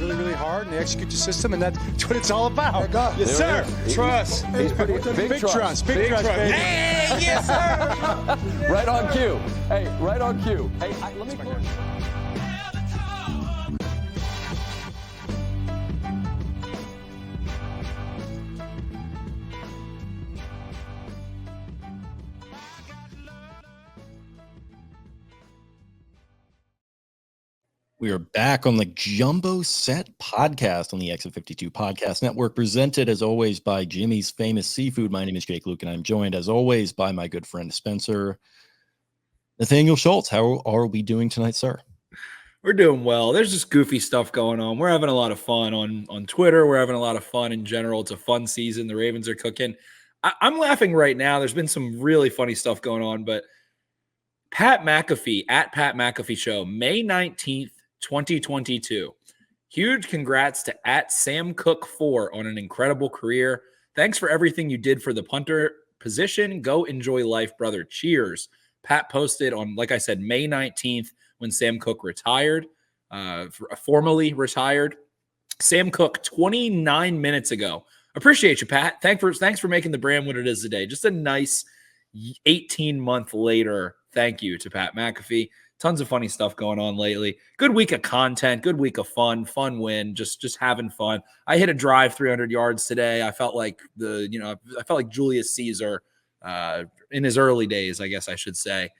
really, really hard, and they execute the system, and that's what it's all about. Yes, sir. Trust. He's pretty Big trust. Big trust, baby. Hey, yes, sir. Right on cue. Hey, right on cue. Hey, let me. We are back on the Jumbo Set podcast on the Exit 52 Podcast Network, presented as always by Jimmy's Famous Seafood. My name is Jake Louque, and I'm joined as always by my good friend Spencer Nathaniel Schultz. How are we doing tonight, sir? We're doing well. There's just goofy stuff going on. We're having a lot of fun on Twitter. We're having a lot of fun in general. It's a fun season. The Ravens are cooking. I'm laughing right now. There's been some really funny stuff going on, but Pat McAfee at Pat McAfee Show, May 19th, 2022. Huge congrats to at Sam Cook 4 on an incredible career. Thanks for everything you did for the punter position. Go enjoy life, brother. Cheers. Pat posted on, like I said, May 19th when Sam Cook retired, formally retired. Sam Cook 29 minutes ago. Appreciate you, Pat. Thanks for making the brand what it is today. Just a nice 18-month later thank you to Pat McAfee. Tons of funny stuff going on lately. Good week of content, good week of fun win, just having fun. I hit a drive 300 yards today. I felt like Julius Caesar in his early days, I guess I should say,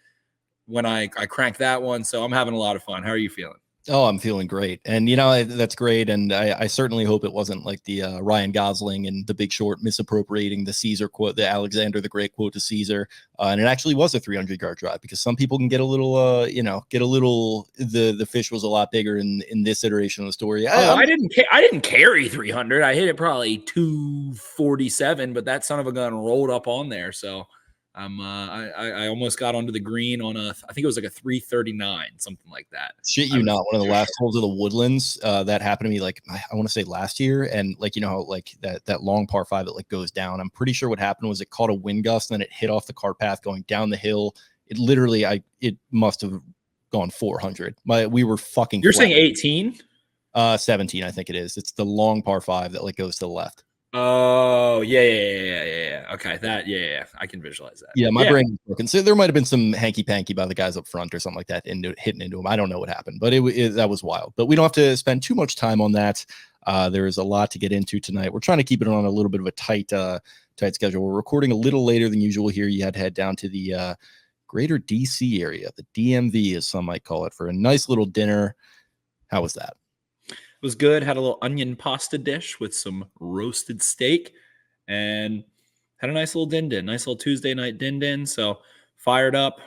when I cranked that one. So I'm having a lot of fun. How are you feeling? Oh, I'm feeling great. And, that's great. And I certainly hope it wasn't like the Ryan Gosling and The Big Short misappropriating the Caesar quote, the Alexander the Great quote to Caesar. And it actually was a 300-yard drive, because some people can get a little, the fish was a lot bigger in this iteration of the story. I didn't carry 300. I hit it probably 247, but that son of a gun rolled up on there. So I almost got onto the green on I think it was like a 339, something like that. Shit, not one of the last holes of the Woodlands that happened to me, like I want to say last year, and like that long par 5 that goes down. I'm pretty sure what happened was it caught a wind gust and then it hit off the cart path going down the hill. It literally, it must have gone 400. We were fucking. You're saying 18? 17, I think it is. It's the long par 5 that goes to the left. Oh, yeah. Okay, that, I can visualize that. Yeah, my brain is broken. So there might have been some hanky-panky by the guys up front or something like that hitting into him. I don't know what happened, but that was wild. But we don't have to spend too much time on that. There is a lot to get into tonight. We're trying to keep it on a little bit of a tight schedule. We're recording a little later than usual here. You had to head down to the greater DC area, the DMV, as some might call it, for a nice little dinner. How was that? It was good. Had a little onion pasta dish with some roasted steak and had a nice little din-din, nice little Tuesday night din-din. So fired up,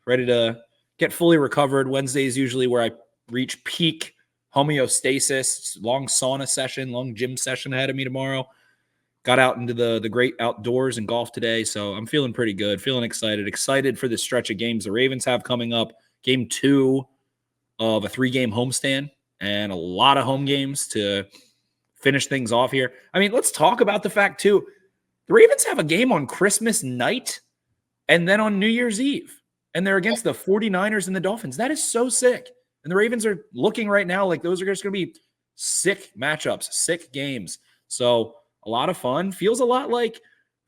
ready to get fully recovered. Wednesday is usually where I reach peak homeostasis. Long sauna session, long gym session ahead of me tomorrow. Got out into the great outdoors and golf today. So I'm feeling pretty good, feeling excited for this stretch of games the Ravens have coming up. Game 2 of a 3-game homestand, and a lot of home games to finish things off here. I mean, let's talk about the fact, too, the Ravens have a game on Christmas night and then on New Year's Eve, and they're against the 49ers and the Dolphins. That is so sick. And the Ravens are looking right now like those are just going to be sick matchups, sick games. So a lot of fun. Feels a lot like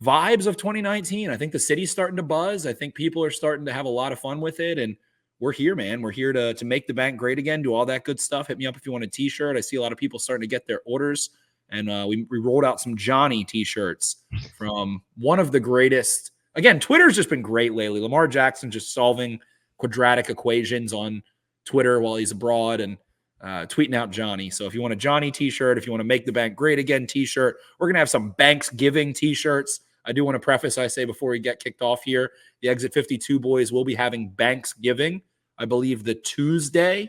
vibes of 2019. I think the city's starting to buzz. I think people are starting to have a lot of fun with it, and we're here, man. We're here to make the bank great again, do all that good stuff. Hit me up if you want a T-shirt. I see a lot of people starting to get their orders. And we rolled out some Johnny T-shirts from one of the greatest. Again, Twitter's just been great lately. Lamar Jackson just solving quadratic equations on Twitter while he's abroad and tweeting out Johnny. So if you want a Johnny T-shirt, if you want to make the bank great again T-shirt, we're going to have some Banksgiving T-shirts. I do want to preface, I say before we get kicked off here, the Exit 52 boys will be having Banksgiving, I believe, the Tuesday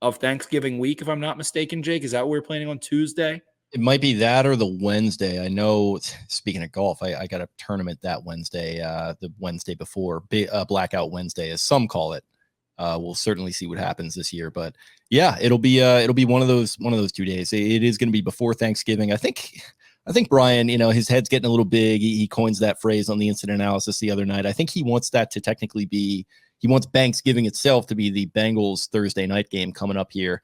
of Thanksgiving week, if I'm not mistaken, Jake. Is that what we're planning on, Tuesday? It might be that or the Wednesday. I know, speaking of golf, I got a tournament that Wednesday, the Wednesday before, Blackout Wednesday, as some call it. We'll certainly see what happens this year. But yeah, it'll be one of those 2 days. It is going to be before Thanksgiving. I think Brian, his head's getting a little big. He coins that phrase on the instant analysis the other night. I think he wants that to technically be, he wants Banksgiving itself to be the Bengals Thursday night game coming up here.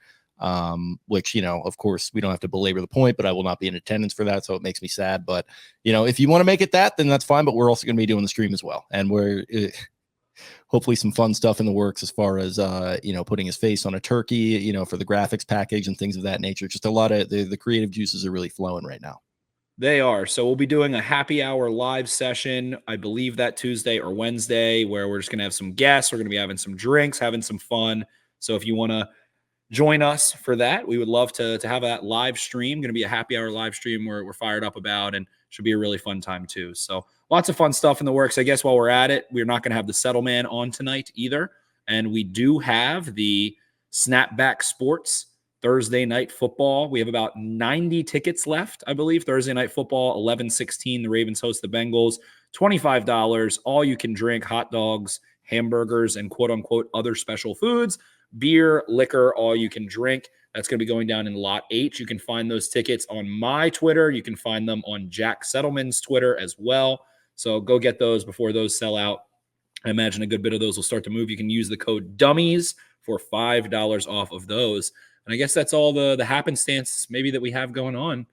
which, of course, we don't have to belabor the point, but I will not be in attendance for that. So it makes me sad. But, if you want to make it that, then that's fine. But we're also going to be doing the stream as well. And we're hopefully some fun stuff in the works as far as, putting his face on a turkey, for the graphics package and things of that nature. Just a lot of the creative juices are really flowing right now. They are. So we'll be doing a happy hour live session, I believe that Tuesday or Wednesday, where we're just going to have some guests. We're going to be having some drinks, having some fun. So if you want to join us for that, we would love to have that live stream. Going to be a happy hour live stream where we're fired up about, and should be a really fun time too. So lots of fun stuff in the works. I guess while we're at it, we're not going to have the Settleman on tonight either. And we do have the Snapback Sports Thursday night football. We have about 90 tickets left, I believe. Thursday night football, 11:16. The Ravens host the Bengals. $25. All you can drink, hot dogs, hamburgers, and quote unquote other special foods. Beer, liquor, all you can drink. That's going to be going down in Lot H. You can find those tickets on my Twitter. You can find them on Jack Settleman's Twitter as well. So go get those before those sell out. I imagine a good bit of those will start to move. You can use the code DUMMIES for $5 off of those. And I guess that's all the happenstance maybe that we have going on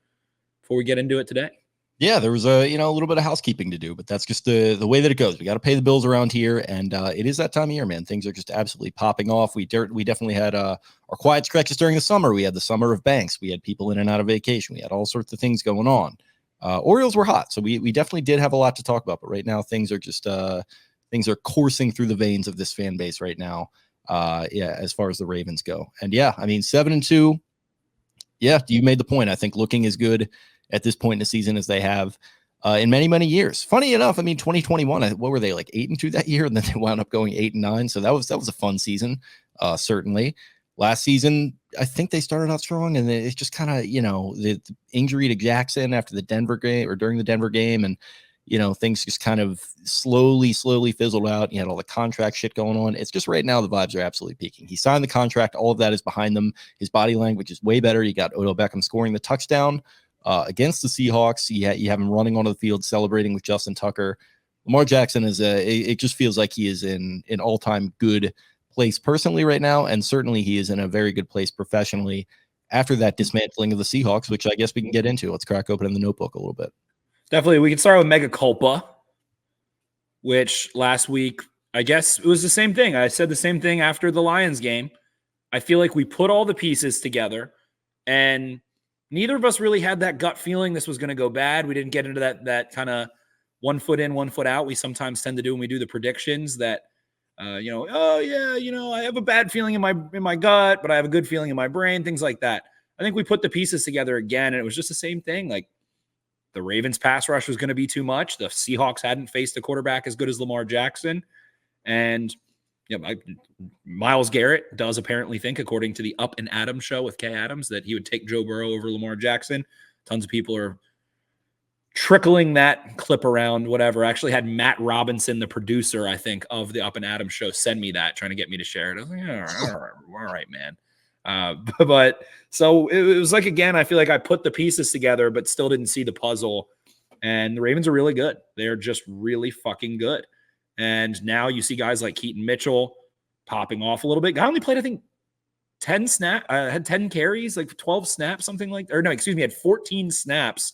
before we get into it today. Yeah, there was a little bit of housekeeping to do, but that's just the way that it goes. We got to pay the bills around here, and it is that time of year, man. Things are just absolutely popping off. We definitely had our quiet stretches during the summer. We had the summer of banks. We had people in and out of vacation. We had all sorts of things going on. Orioles were hot, so we definitely did have a lot to talk about. But right now, things are just things are coursing through the veins of this fan base right now. As far as the Ravens go. And 7-2. Yeah, you made the point. I think looking as good at this point in the season as they have in many, many years. Funny enough, 2021, what were they, like 8-2 that year? And then they wound up going 8-9. So that was a fun season, certainly. Last season, I think they started out strong, and it's just kind of, the injury to Jackson after the Denver game or during the Denver game, and things just kind of slowly fizzled out. You had all the contract shit going on. It's just right now the vibes are absolutely peaking. He signed the contract. All of that is behind them. His body language is way better. You got Odell Beckham scoring the touchdown against the Seahawks. You have him running onto the field celebrating with Justin Tucker. Lamar Jackson it just feels like he is in an all-time good place personally right now, and certainly he is in a very good place professionally after that dismantling of the Seahawks, which I guess we can get into. Let's crack open in the notebook a little bit. Definitely. We can start with Mega Culpa, which last week, I guess it was the same thing. I said the same thing after the Lions game. I feel like we put all the pieces together, and neither of us really had that gut feeling this was going to go bad. We didn't get into that kind of 1 foot in, 1 foot out. We sometimes tend to do when we do the predictions that, I have a bad feeling in my gut, but I have a good feeling in my brain, things like that. I think we put the pieces together again, and it was just the same thing. Like, the Ravens pass rush was going to be too much. The Seahawks hadn't faced a quarterback as good as Lamar Jackson. And Myles Garrett does apparently think, according to the Up and Adams show with Kay Adams, that he would take Joe Burrow over Lamar Jackson. Tons of people are trickling that clip around, whatever. I actually had Matt Robinson, the producer, I think, of the Up and Adams show, send me that, trying to get me to share it. I was like, all right, man. But so it was like, again, I feel like I put the pieces together, but still didn't see the puzzle. And the Ravens are really good. They're just really fucking good. And now you see guys like Keaton Mitchell popping off a little bit. Guy only played, I think, 10 snaps, had 10 carries, like 12 snaps, something like, or no, excuse me, had 14 snaps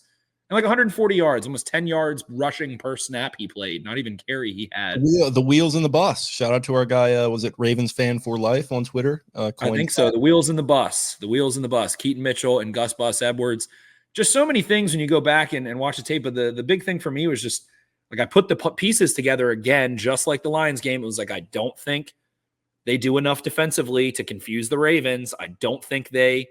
and like 140 yards, almost 10 yards rushing per snap he played. Not even carry he had. The wheels in the bus. Shout out to our guy. Was it Ravens Fan for Life on Twitter? I think so. The wheels in the bus. The wheels in the bus. Keaton Mitchell and Gus Bus Edwards. Just so many things when you go back and watch the tape. But the big thing for me was just like I put the pieces together again, just like the Lions game. It was like I don't think they do enough defensively to confuse the Ravens. I don't think they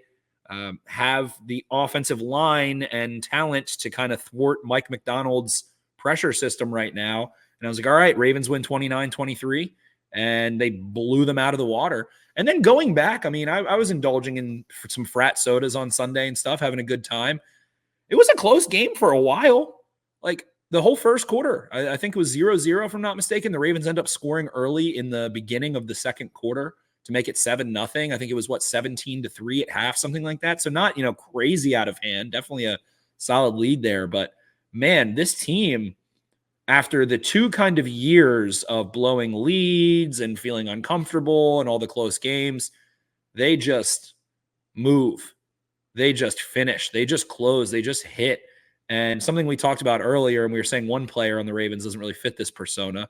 have the offensive line and talent to kind of thwart Mike Macdonald's pressure system right now. And I was like, all right, Ravens win 29-23, and they blew them out of the water. And then going back, I was indulging in some frat sodas on Sunday and stuff, having a good time. It was a close game for a while. Like the whole first quarter, I think it was 0-0, if I'm not mistaken. The Ravens end up scoring early in the beginning of the second quarter to make it 7-0. I think it was 17-3 at half, something like that. So not, crazy out of hand, definitely a solid lead there. But man, this team, after the two kind of years of blowing leads and feeling uncomfortable and all the close games, they just move. They just finish. They just close. They just hit. And something we talked about earlier, and we were saying one player on the Ravens doesn't really fit this persona,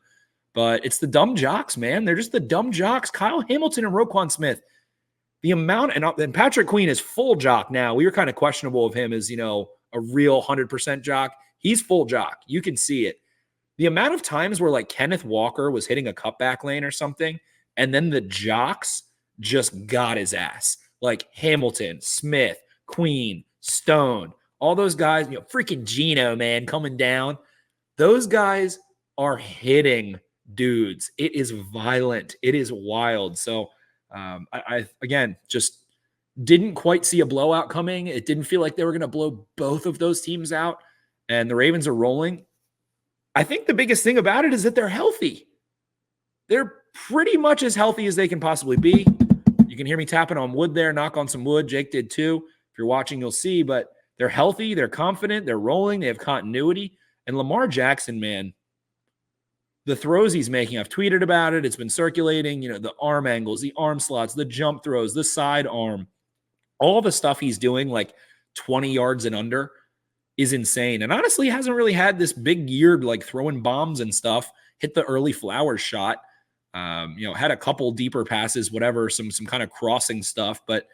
but it's the dumb jocks, man. They're just the dumb jocks. Kyle Hamilton and Roquan Smith. The amount, and Patrick Queen is full jock now. We were kind of questionable of him as, a real 100% jock. He's full jock. You can see it. The amount of times where like Kenneth Walker was hitting a cutback lane or something, and then the jocks just got his ass. Like Hamilton, Smith, Queen, Stone, all those guys, freaking Geno, man, coming down. Those guys are hitting dudes. It is violent. It is wild. So I again, just didn't quite see a blowout coming. It didn't feel like they were going to blow both of those teams out, and the Ravens are rolling. I think the biggest thing about it is that they're healthy. They're pretty much as healthy as they can possibly be. You can hear me tapping on wood there, knock on some wood. Jake did too. If you're watching, you'll see, but they're healthy. They're confident. They're rolling. They have continuity. And Lamar Jackson, man, the throws he's making, I've tweeted about it. It's been circulating, the arm angles, the arm slots, the jump throws, the side arm, all the stuff he's doing like 20 yards and under is insane. And honestly, hasn't really had this big year, like throwing bombs and stuff, hit the early Flowers shot, had a couple deeper passes, whatever, some kind of crossing stuff, but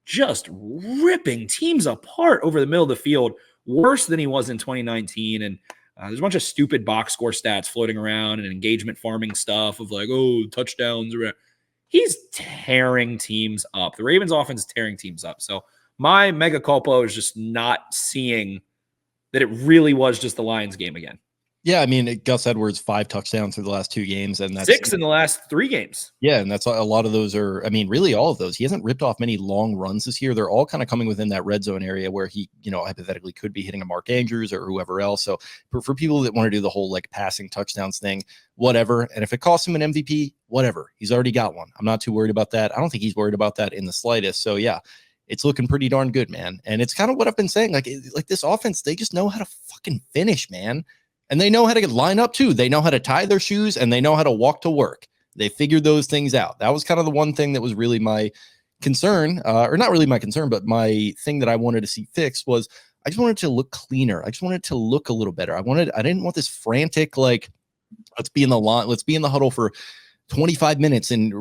just ripping teams apart over the middle of the field, worse than he was in 2019. And there's a bunch of stupid box score stats floating around and engagement farming stuff of like, touchdowns or whatever. He's tearing teams up. The Ravens offense is tearing teams up. So my mega culpa is just not seeing that it really was just the Lions game again. Yeah, I mean, Gus Edwards, 5 touchdowns through the last 2 games, and that's 6 in the last 3 games. Yeah, and that's a lot of those are, I mean, really all of those. He hasn't ripped off many long runs this year. They're all kind of coming within that red zone area where he, hypothetically could be hitting a Mark Andrews or whoever else. So for people that want to do the whole like passing touchdowns thing, whatever. And if it costs him an MVP, whatever. He's already got one. I'm not too worried about that. I don't think he's worried about that in the slightest. So yeah, it's looking pretty darn good, man. And it's kind of what I've been saying. Like this offense, they just know how to fucking finish, man. And they know how to line up too. They know how to tie their shoes and they know how to walk to work. They figured those things out. That was kind of the one thing that was really my concern, or not really my concern, but my thing that I wanted to see fixed was I just wanted it to look cleaner. I just wanted it to look a little better. I didn't want this frantic, like, let's be in the line, let's be in the huddle for 25 minutes and,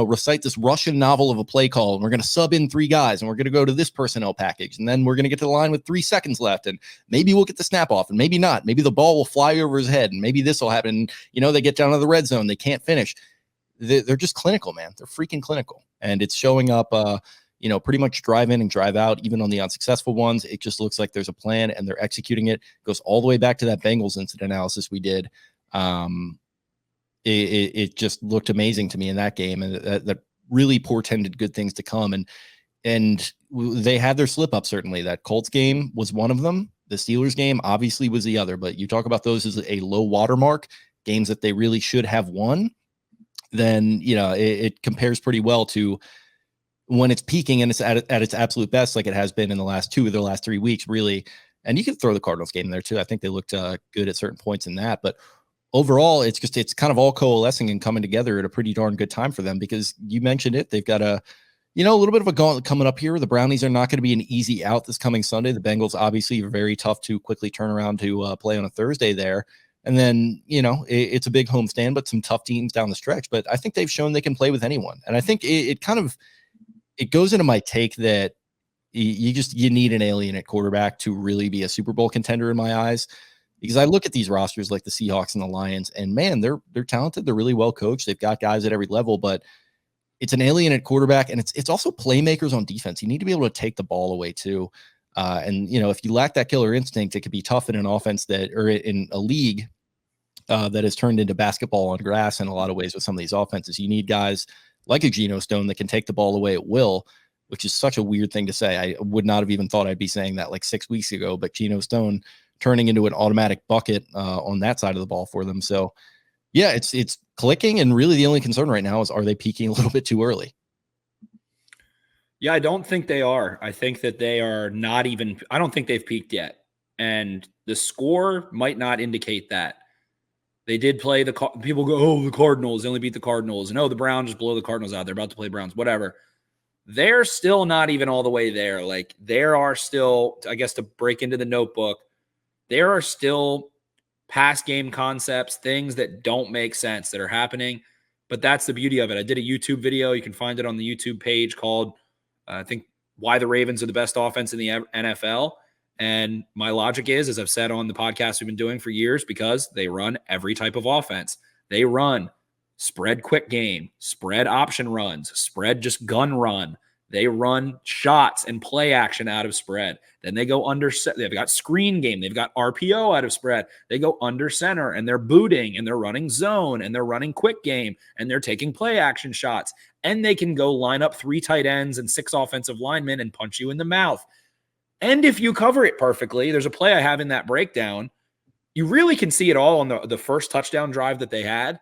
recite this Russian novel of a play call. And we're going to sub in 3 guys and we're going to go to this personnel package. And then we're going to get to the line with 3 seconds left. And maybe we'll get the snap off and maybe not. Maybe the ball will fly over his head and maybe this will happen. They get down to the red zone. They can't finish. They're just clinical, man. They're freaking clinical. And it's showing up, pretty much drive in and drive out, even on the unsuccessful ones. It just looks like there's a plan and they're executing it. It goes all the way back to that Bengals incident analysis we did. It just looked amazing to me in that game, and that really portended good things to come. And they had their slip up. Certainly that Colts game was one of them. The Steelers game obviously was the other, but you talk about those as a low watermark games that they really should have won. Then, it compares pretty well to when it's peaking and it's at its absolute best, like it has been in the last 2 of the last 3 weeks, really. And you could throw the Cardinals game in there too. I think they looked good at certain points in that, but overall, it's kind of all coalescing and coming together at a pretty darn good time for them, because you mentioned it. They've got a little bit of a gauntlet coming up here. The Brownies are not going to be an easy out this coming Sunday. The Bengals obviously are very tough to quickly turn around to play on a Thursday there. And then, it's a big homestand, but some tough teams down the stretch. But I think they've shown they can play with anyone. And I think it goes into my take that you need an alien at quarterback to really be a Super Bowl contender in my eyes. Because I look at these rosters like the Seahawks and the Lions, and man, they're talented. They're really well coached. They've got guys at every level, but it's an alien at quarterback, and it's also playmakers on defense. You need to be able to take the ball away too. And if you lack that killer instinct, it could be tough in an offense or in a league that has turned into basketball on grass in a lot of ways with some of these offenses. You need guys like a Geno Stone that can take the ball away at will, which is such a weird thing to say. I would not have even thought I'd be saying that like 6 weeks ago, but Geno Stone turning into an automatic bucket on that side of the ball for them. So yeah, it's clicking. And really the only concern right now is, are they peaking a little bit too early? Yeah, I don't think they are. I think that they are not even, I don't think they've peaked yet. And the score might not indicate that. They did play people go, the Cardinals, they only beat the Cardinals. And the Browns just blow the Cardinals out. They're about to play Browns, whatever. they're still not even all the way there. Like there are still, I guess, to break into the notebook, there are still past game concepts, things that don't make sense that are happening. But that's the beauty of it. I did a YouTube video. You can find it on the YouTube page called, I think, Why the Ravens Are the Best Offense in the NFL. And my logic is, as I've said on the podcast we've been doing for years, because they run every type of offense. They run spread quick game, spread option runs, spread just gun run. They run shots and play action out of spread. Then they go under. They've got screen game. They've got RPO out of spread. They go under center and they're booting and they're running zone and they're running quick game and they're taking play action shots. And they can go line up 3 tight ends and 6 offensive linemen and punch you in the mouth. And if you cover it perfectly, there's a play I have in that breakdown. You really can see it all on the first touchdown drive that they had.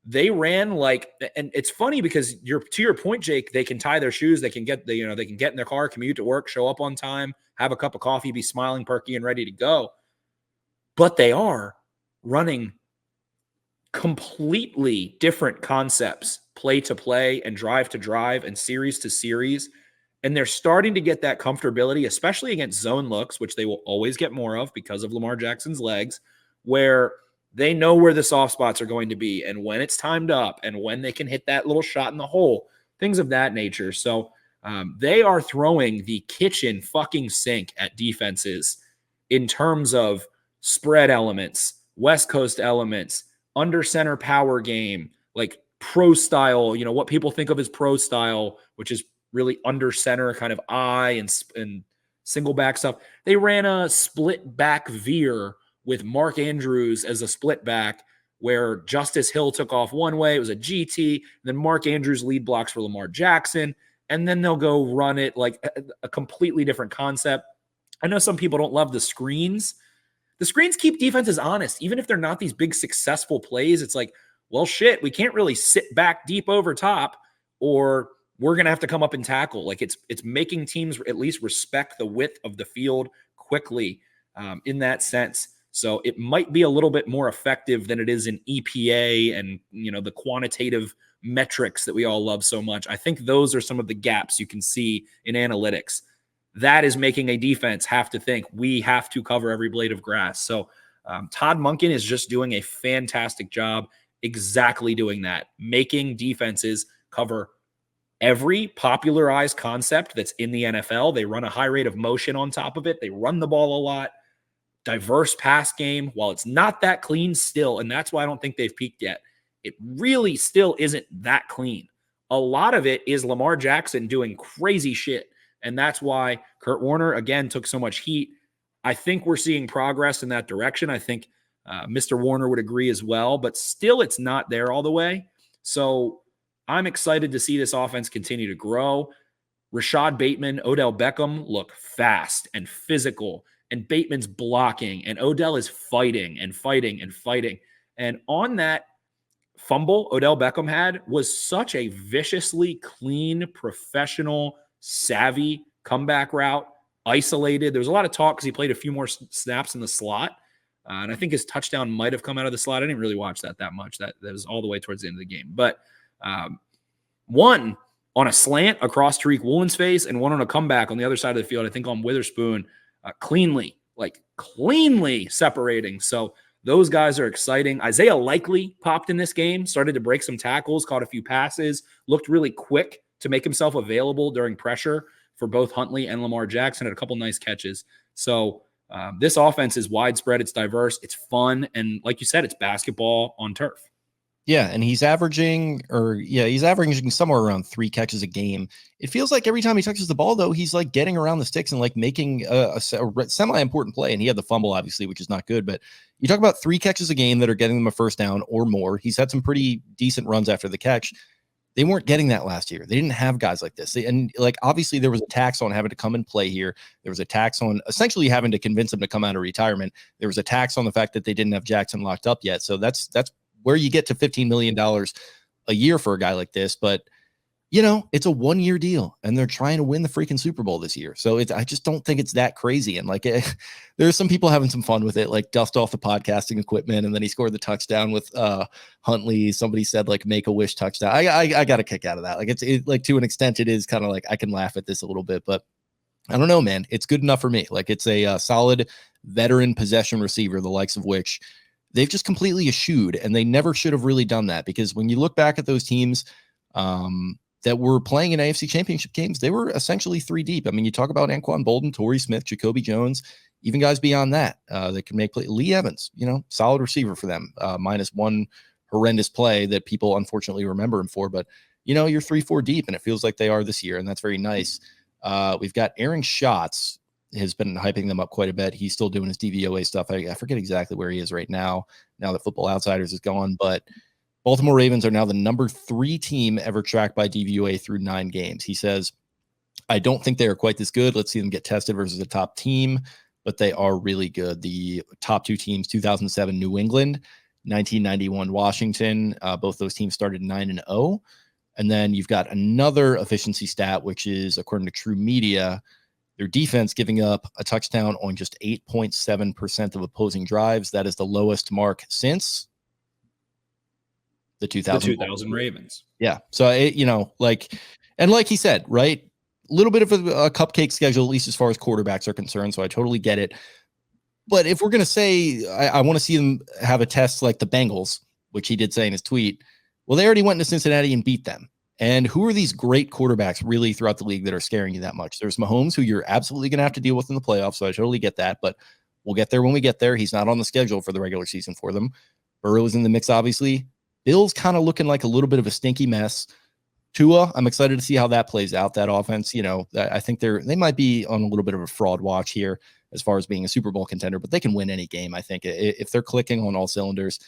They ran like, and it's funny because to your point, Jake, they can tie their shoes. They can get they can get in their car, commute to work, show up on time, have a cup of coffee, be smiling, perky, and ready to go. But they are running completely different concepts, play to play and drive to drive and series to series. And they're starting to get that comfortability, especially against zone looks, which they will always get more of because of Lamar Jackson's legs, where they know where the soft spots are going to be and when it's timed up and when they can hit that little shot in the hole, things of that nature. So they are throwing the kitchen fucking sink at defenses in terms of spread elements, West Coast elements, under center power game, like pro style, what people think of as pro style, which is really under center kind of eye and single back stuff. They ran a split back veer with Mark Andrews as a split back where Justice Hill took off one way. It was a GT. Then Mark Andrews lead blocks for Lamar Jackson. And then they'll go run it like a completely different concept. I know some people don't love the screens. The screens keep defenses honest. Even if they're not these big successful plays, it's like, well, shit, we can't really sit back deep over top or we're going to have to come up and tackle. Like it's making teams at least respect the width of the field quickly in that sense. So it might be a little bit more effective than it is in EPA and, the quantitative metrics that we all love so much. I think those are some of the gaps you can see in analytics. That is making a defense have to think we have to cover every blade of grass. So Todd Monken is just doing a fantastic job exactly doing that, making defenses cover every popularized concept that's in the NFL. They run a high rate of motion on top of it. They run the ball a lot. Diverse pass game, while it's not that clean still, and that's why I don't think they've peaked yet. It really still isn't that clean. A lot of it is Lamar Jackson doing crazy shit, and that's why Kurt Warner, again, took so much heat. I think we're seeing progress in that direction. I think Mr. Warner would agree as well, but still it's not there all the way. So I'm excited to see this offense continue to grow. Rashad Bateman, Odell Beckham look fast and physical, and Bateman's blocking, and Odell is fighting and fighting and fighting. And on that fumble Odell Beckham had was such a viciously clean, professional, savvy comeback route, isolated. There was a lot of talk because he played a few more snaps in the slot. And I think his touchdown might have come out of the slot. I didn't really watch that much. That was all the way towards the end of the game. But one on a slant across Tariq Woolen's face and one on a comeback on the other side of the field, I think on Witherspoon, cleanly separating. So those guys are exciting. Isaiah Likely popped in this game, started to break some tackles, caught a few passes, looked really quick to make himself available during pressure for both Huntley and Lamar Jackson, had a couple nice catches. So this offense is widespread. It's diverse. It's fun. And like you said, it's basketball on turf. Yeah, and he's averaging somewhere around 3 catches a game. It feels like every time he touches the ball, though, he's like getting around the sticks and like making a semi-important play. And he had the fumble, obviously, which is not good. But you talk about 3 catches a game that are getting them a first down or more. He's had some pretty decent runs after the catch. They weren't getting that last year. They didn't have guys like this. Obviously, there was a tax on having to come and play here. There was a tax on essentially having to convince him to come out of retirement. There was a tax on the fact that they didn't have Jackson locked up yet. So that's where you get to $15 million a year for a guy like this. But it's a 1-year deal and they're trying to win the freaking Super Bowl this year. So I just don't think it's that crazy. And there's some people having some fun with it, like dust off the podcasting equipment. And then he scored the touchdown with Huntley. Somebody said like make a wish touchdown. I got a kick out of that. Like it's like to an extent, it is kind of like I can laugh at this a little bit, but I don't know, man. It's good enough for me. Like it's a solid veteran possession receiver, the likes of which they've just completely eschewed, and they never should have really done that, because when you look back at those teams, that were playing in AFC championship games, they were essentially 3 deep. I mean, you talk about Anquan Bolden, Torrey Smith, Jacoby Jones, even guys beyond that that can make play. Lee Evans, solid receiver for them, minus one horrendous play that people unfortunately remember him for. But, you're 3-4 deep, and it feels like they are this year, and that's very nice. We've got Aaron Schatz has been hyping them up quite a bit. He's still doing his DVOA stuff. I forget exactly where he is right now that Football Outsiders is gone, but Baltimore Ravens are now the number 3 team ever tracked by DVOA through 9 games. He says, I don't think they are quite this good. Let's see them get tested versus a top team, but they are really good. The top 2 teams, 2007 New England, 1991 Washington. Both those teams started 9-0. And then you've got another efficiency stat, which is, according to True Media, their defense giving up a touchdown on just 8.7% of opposing drives. That is the lowest mark since the 2000 Ravens. Yeah. So, and like he said, right, a little bit of a cupcake schedule, at least as far as quarterbacks are concerned. So I totally get it. But if we're going to say, I want to see them have a test like the Bengals, which he did say in his tweet, well, they already went to Cincinnati and beat them. And who are these great quarterbacks really throughout the league that are scaring you that much? There's Mahomes, who you're absolutely going to have to deal with in the playoffs. So I totally get that, but we'll get there when we get there. He's not on the schedule for the regular season for them. Burrow is in the mix, obviously. Bill's kind of looking like a little bit of a stinky mess. Tua, I'm excited to see how that plays out, that offense. I think they might be on a little bit of a fraud watch here as far as being a Super Bowl contender, but they can win any game, I think, if they're clicking on all cylinders.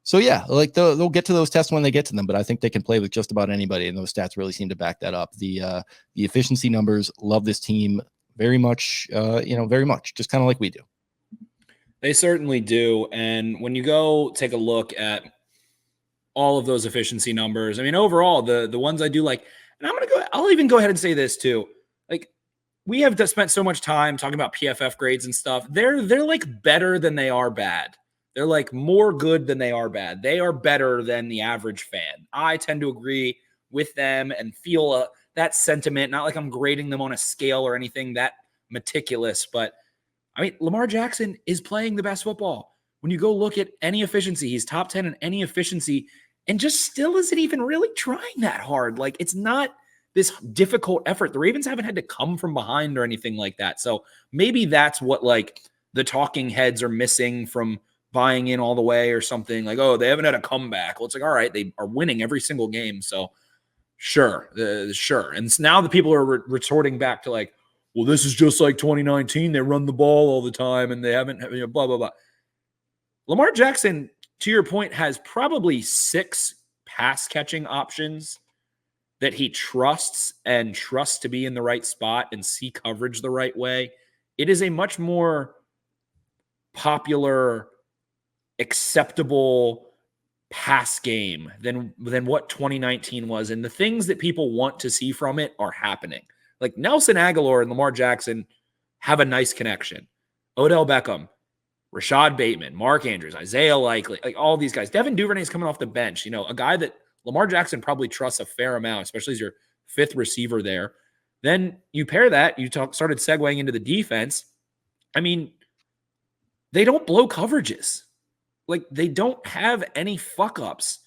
So, yeah, like they'll get to those tests when they get to them, but I think they can play with just about anybody, and those stats really seem to back that up. The efficiency numbers, love this team very much, very much, just kind of like we do. They certainly do, and when you go take a look at all of those efficiency numbers, I mean, overall, the ones I do like, and I'll even go ahead and say this too. Like, we have spent so much time talking about PFF grades and stuff. They're like better than they are bad. They're like more good than they are bad. They are better than the average fan. I tend to agree with them and feel that sentiment. Not like I'm grading them on a scale or anything that meticulous, but I mean, Lamar Jackson is playing the best football. When you go look at any efficiency, he's top 10 in any efficiency and just still isn't even really trying that hard. Like, it's not this difficult effort. The Ravens haven't had to come from behind or anything like that. So maybe that's what like the talking heads are missing from buying in all the way or something. Like, oh, they haven't had a comeback. Well, it's like, all right, they are winning every single game. So sure. And so now the people are retorting back to like, well, this is just like 2019. They run the ball all the time and they haven't, blah, blah, blah. Lamar Jackson, to your point, has probably 6 pass catching options that he trusts to be in the right spot and see coverage the right way. It is a much more popular, acceptable pass game than what 2019 was. And the things that people want to see from it are happening. Like Nelson Aguilar and Lamar Jackson have a nice connection. Odell Beckham, Rashad Bateman, Mark Andrews, Isaiah Likely, like all these guys. Devin Duvernay is coming off the bench. A guy that Lamar Jackson probably trusts a fair amount, especially as your 5th receiver there. Then you pair that, started segueing into the defense. I mean, they don't blow coverages. Like, they don't have any fuck-ups.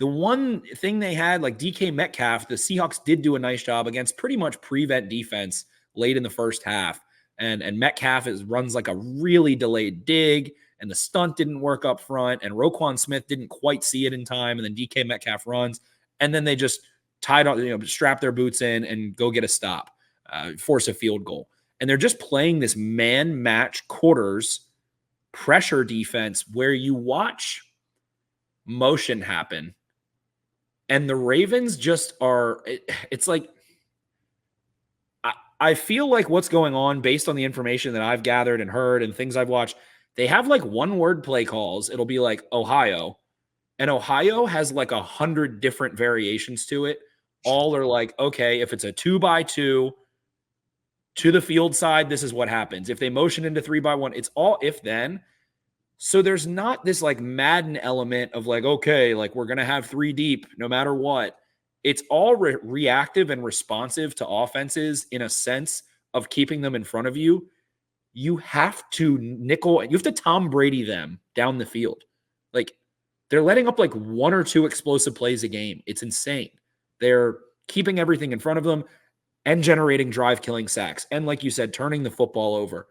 The one thing they had, like DK Metcalf, the Seahawks did do a nice job against pretty much prevent defense late in the first half. And Metcalf runs like a really delayed dig, and the stunt didn't work up front, and Roquan Smith didn't quite see it in time, and then DK Metcalf runs, and then they just strap their boots in and go get a stop, force a field goal. And they're just playing this man-match quarters pressure defense where you watch motion happen, and the Ravens just are – it's like – I feel like what's going on based on the information that I've gathered and heard and things I've watched, they have like one-word play calls. It'll be like Ohio, and Ohio has like 100 different variations to it. all are like, okay, if it's a 2x2 to the field side, this is what happens. If they motion into 3x1, it's all if then. So there's not this like Madden element of like, okay, like we're going to have 3 deep no matter what. It's all reactive and responsive to offenses in a sense of keeping them in front of you. You have to you have to Tom Brady them down the field. Like they're letting up like 1 or 2 explosive plays a game. It's insane. They're keeping everything in front of them and generating drive-killing sacks. And like you said, turning the football over.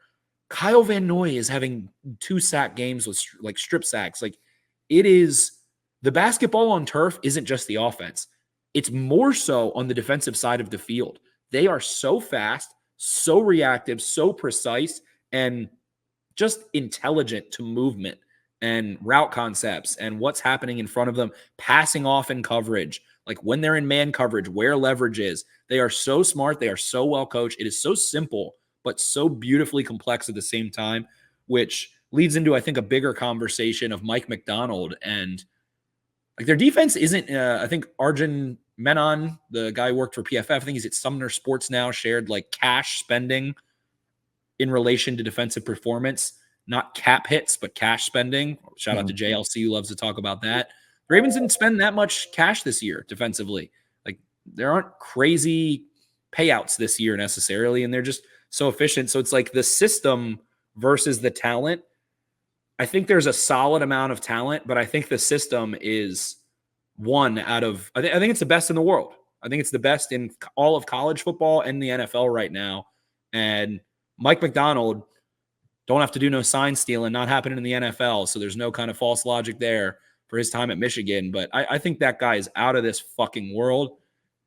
Kyle Van Noy is having 2 sack games with like strip sacks. Like it is the basketball on turf isn't just the offense. It's more so on the defensive side of the field. They are so fast, so reactive, so precise, and just intelligent to movement and route concepts and what's happening in front of them, passing off in coverage, like when they're in man coverage, where leverage is. They are so smart. They are so well coached. It is so simple, but so beautifully complex at the same time, which leads into, I think, a bigger conversation of Mike Macdonald. And like their defense isn't, I think Arjun Menon, the guy who worked for PFF, I think he's at Sumner Sports now, shared like cash spending in relation to defensive performance, not cap hits, but cash spending. Shout out to JLC who loves to talk about that. The Ravens didn't spend that much cash this year defensively. Like there aren't crazy payouts this year necessarily, and they're just so efficient. So it's like the system versus the talent. I think there's a solid amount of talent, but I think the system is one out of, I think it's the best in the world. I think it's the best in all of college football and the NFL right now. And Mike Macdonald don't have to do no sign stealing, not happening in the NFL. So there's no kind of false logic there for his time at Michigan. But I think that guy is out of this fucking world.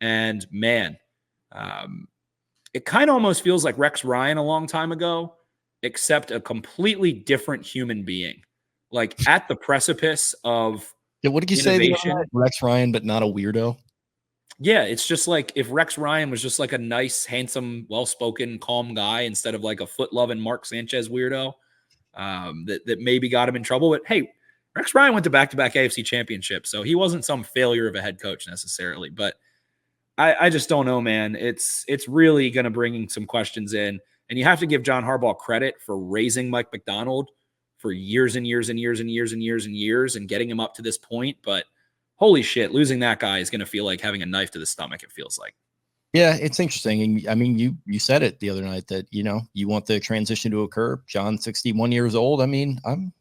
And man, it kind of almost feels like Rex Ryan a long time ago, except a completely different human being, like at the precipice of what did you innovation. Say? Rex Ryan, but not a weirdo. Yeah, it's just like if Rex Ryan was just like a nice, handsome, well-spoken, calm guy instead of like a foot-loving Mark Sanchez weirdo that maybe got him in trouble. But hey, Rex Ryan went to back-to-back AFC championships, so he wasn't some failure of a head coach necessarily. But I just don't know, man. It's really going to bring some questions in. And you have to give John Harbaugh credit for raising Mike Macdonald for years and years and years and years and years and years and getting him up to this point. But holy shit, losing that guy is going to feel like having a knife to the stomach, it feels like. Yeah, it's interesting. And I mean, you said it the other night that, you want the transition to occur. John's 61 years old. I mean, I'm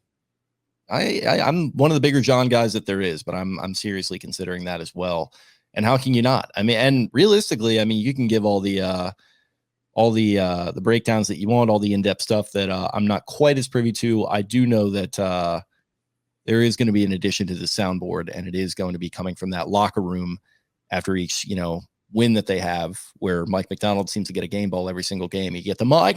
one of the bigger John guys that there is, but I'm seriously considering that as well. And how can you not? I mean, and realistically, I mean, you can give all the breakdowns that you want, all the in-depth stuff that I'm not quite as privy to. I do know that there is going to be an addition to the soundboard, and it is going to be coming from that locker room after each, win that they have, where Mike Macdonald seems to get a game ball every single game. You get the Mike.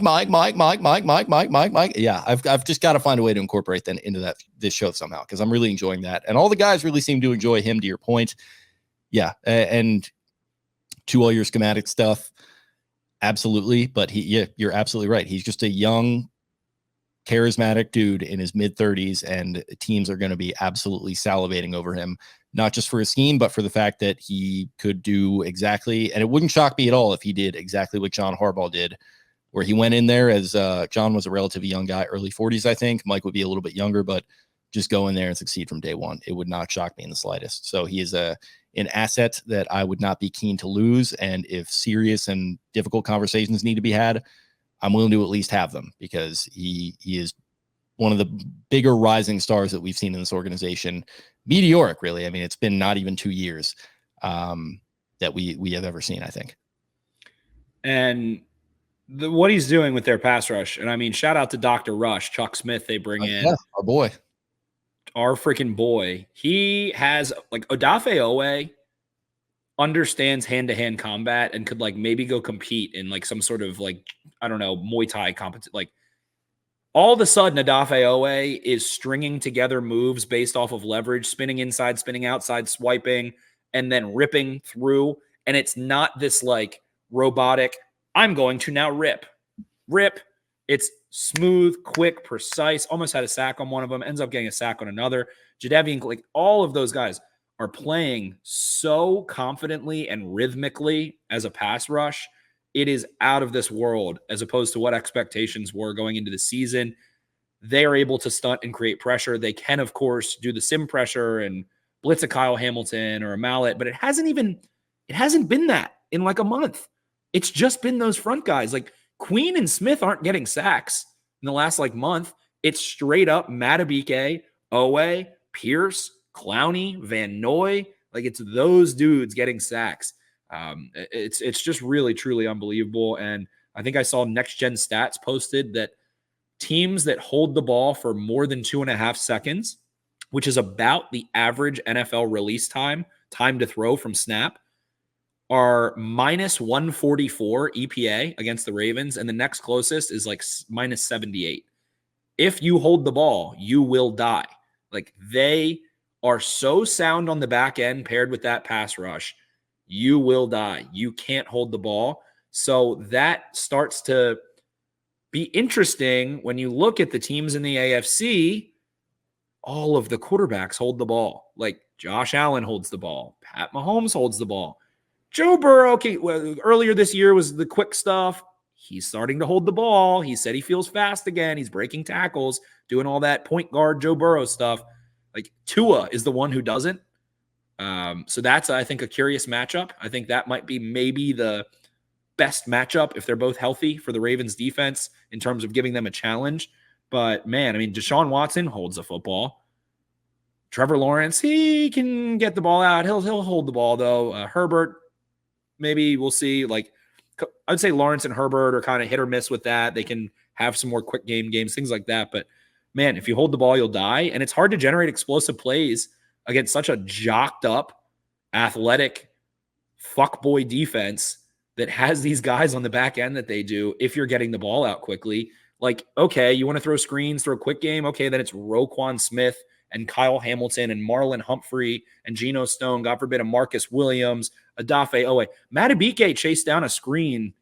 Yeah, I've just got to find a way to incorporate that into this show somehow, because I'm really enjoying that. And all the guys really seem to enjoy him, to your point. Yeah, and to all your schematic stuff, absolutely. But you're absolutely right. He's just a young, charismatic dude in his mid-30s, and teams are going to be absolutely salivating over him, not just for his scheme, but for the fact that he could do exactly, and it wouldn't shock me at all if he did exactly what John Harbaugh did, where he went in there as John was a relatively young guy, early 40s, I think. Mike would be a little bit younger, but just go in there and succeed from day one. It would not shock me in the slightest. So he is an asset that I would not be keen to lose. And if serious and difficult conversations need to be had, I'm willing to at least have them, because he is one of the bigger rising stars that we've seen in this organization. Meteoric, really. I mean, it's been not even 2 years that we have ever seen, I think. And what he's doing with their pass rush, and I mean, shout out to Dr. Rush, Chuck Smith, they bring in. Yeah, our boy. Our freaking boy. He has, like, Odafe Owe understands hand-to-hand combat and could, like, maybe go compete in, like, some sort of, like, I don't know, Muay Thai competition. Like, all of a sudden, Odafe Owe is stringing together moves based off of leverage, spinning inside, spinning outside, swiping, and then ripping through. And it's not this, like, robotic, I'm going to now rip. It's smooth, quick, precise. Almost had a sack on one of them. Ends up getting a sack on another. Jadeveon, like, all of those guys are playing so confidently and rhythmically as a pass rush. It is out of this world as opposed to what expectations were going into the season. They are able to stunt and create pressure. They can, of course, do the sim pressure and blitz a Kyle Hamilton or a Mallet, but it hasn't been that in like a month. It's just been those front guys. Like Queen and Smith aren't getting sacks in the last like month. It's straight up Matabike, Owe, Pierce, Clowney, Van Noy. Like it's those dudes getting sacks. It's just really, truly unbelievable. And I think I saw Next Gen Stats posted that teams that hold the ball for more than 2.5 seconds, which is about the average NFL release time to throw from snap, are minus 144 EPA against the Ravens. And the next closest is like minus 78. If you hold the ball, you will die. Like they are so sound on the back end paired with that pass rush, you will die. You can't hold the ball. So that starts to be interesting when you look at the teams in the AFC. All of the quarterbacks hold the ball. Like Josh Allen holds the ball. Pat Mahomes holds the ball. Joe Burrow, okay, well, earlier this year was the quick stuff. He's starting to hold the ball. He said he feels fast again. He's breaking tackles, doing all that point guard Joe Burrow stuff. Like Tua is the one who doesn't. So that's, I think, a curious matchup. I think that might be maybe the best matchup if they're both healthy for the Ravens defense in terms of giving them a challenge. But man, I mean, Deshaun Watson holds the football. Trevor Lawrence, he can get the ball out. He'll hold the ball though. Herbert, maybe we'll see. Like I'd say Lawrence and Herbert are kind of hit or miss with that. They can have some more quick games, things like that. But man, if you hold the ball, you'll die. And it's hard to generate explosive plays against such a jocked up, athletic fuckboy defense that has these guys on the back end that they do if you're getting the ball out quickly. Like, okay, you want to throw screens, throw a quick game? Okay, then it's Roquan Smith and Kyle Hamilton and Marlon Humphrey and Geno Stone, God forbid, a Marcus Williams, Adafe Owe. Matabike chased down a screen.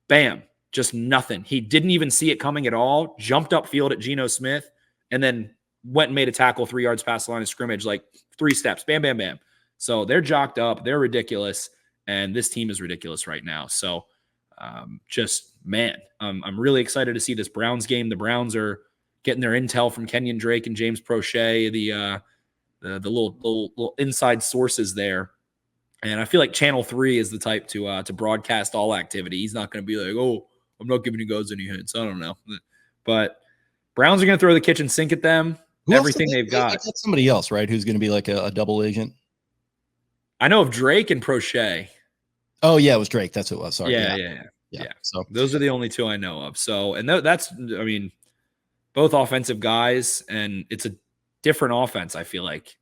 Bam. Just nothing. He didn't even see it coming at all. Jumped upfield at Geno Smith and then went and made a tackle 3 yards past the line of scrimmage, like 3 steps. Bam, bam, bam. So they're jocked up. They're ridiculous. And this team is ridiculous right now. So just, man, I'm really excited to see this Browns game. The Browns are getting their intel from Kenyon Drake and James Prochet, the little inside sources there. And I feel like Channel 3 is the type to broadcast all activity. He's not going to be like, oh, I'm not giving you guys any hints. I don't know. But Browns are going to throw the kitchen sink at them. Everything they've got. They got somebody else, right, who's going to be like a double agent? I know of Drake and Prochet. Oh, yeah, it was Drake. That's who it was. Sorry. Yeah. So those are the only 2 I know of. So, and that's, I mean, both offensive guys, and it's a different offense, I feel like.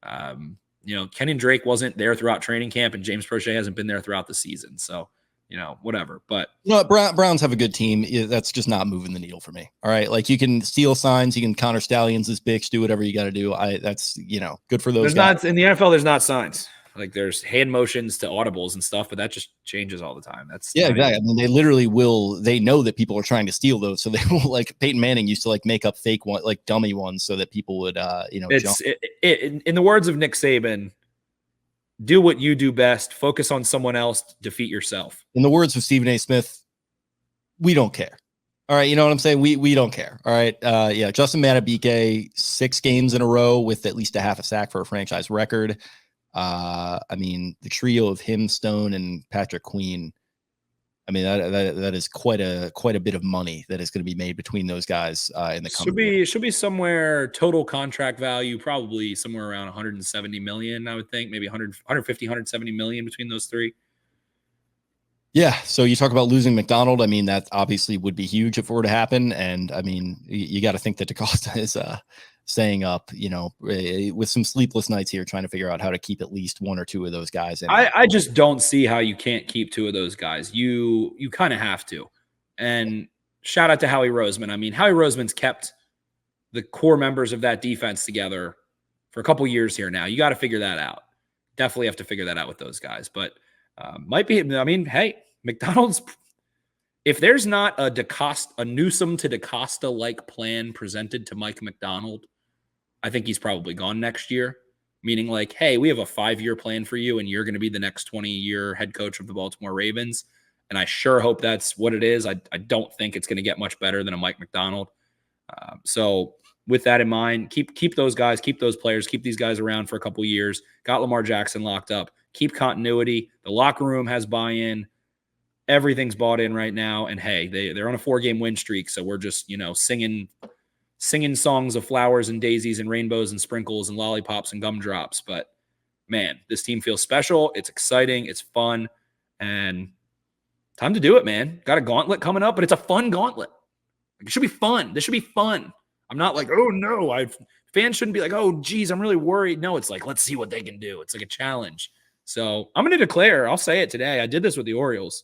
Kenyon Drake wasn't there throughout training camp, and James Prochet hasn't been there throughout the season. So, whatever. But Browns have a good team. That's just not moving the needle for me. All right, like you can steal signs, you can counter stallions as bitch, do whatever you got to do. That's good for those. There's guys. not in the NFL. There's not signs. Like there's hand motions to audibles and stuff, but that just changes all the time. That's exactly. I mean, they literally will. They know that people are trying to steal those, so they will. Like Peyton Manning used to like make up fake one, like dummy ones, so that people would, It's in the words of Nick Saban, do what you do best. Focus on someone else. Defeat yourself. In the words of Stephen A. Smith, we don't care. All right, you know what I'm saying? We don't care. All right, Justin Matabike, 6 games in a row with at least a half a sack for a franchise record. I mean, the trio of him, Stone, and Patrick Queen. I mean, that is quite a bit of money that is going to be made between those guys in the coming should be somewhere total contract value, probably somewhere around 170 million. I would think maybe 150, 170 million between those 3. Yeah. So you talk about losing Macdonald. I mean, that obviously would be huge if it were to happen. And I mean, you got to think that DaCosta is staying up, with some sleepless nights here, trying to figure out how to keep at least 1 or 2 of those guys. I just don't see how you can't keep 2 of those guys. You kind of have to. And shout out to Howie Roseman. I mean, Howie Roseman's kept the core members of that defense together for a couple years here now. You got to figure that out. Definitely have to figure that out with those guys. But might be, I mean, hey, McDonald's, if there's not a Newsom to DaCosta like plan presented to Mike Macdonald, I think he's probably gone next year. meaning like, hey, we have a 5-year plan for you and you're going to be the next 20-year head coach of the Baltimore Ravens. And I sure hope that's what it is. I don't think it's going to get much better than a Mike Macdonald. So with that in mind, keep those guys, keep those players, keep these guys around for a couple years. Got Lamar Jackson locked up. Keep continuity. The locker room has buy-in. Everything's bought in right now. And hey, they're on a 4-game win streak. So we're just, singing songs of flowers and daisies and rainbows and sprinkles and lollipops and gumdrops. But man, this team feels special. It's exciting. It's fun. And time to do it, man. Got a gauntlet coming up, but it's a fun gauntlet. It should be fun. This should be fun. I'm not like, oh no, fans shouldn't be like, oh geez, I'm really worried. No, it's like, let's see what they can do. It's like a challenge. So I'm going to declare, I'll say it today. I did this with the Orioles.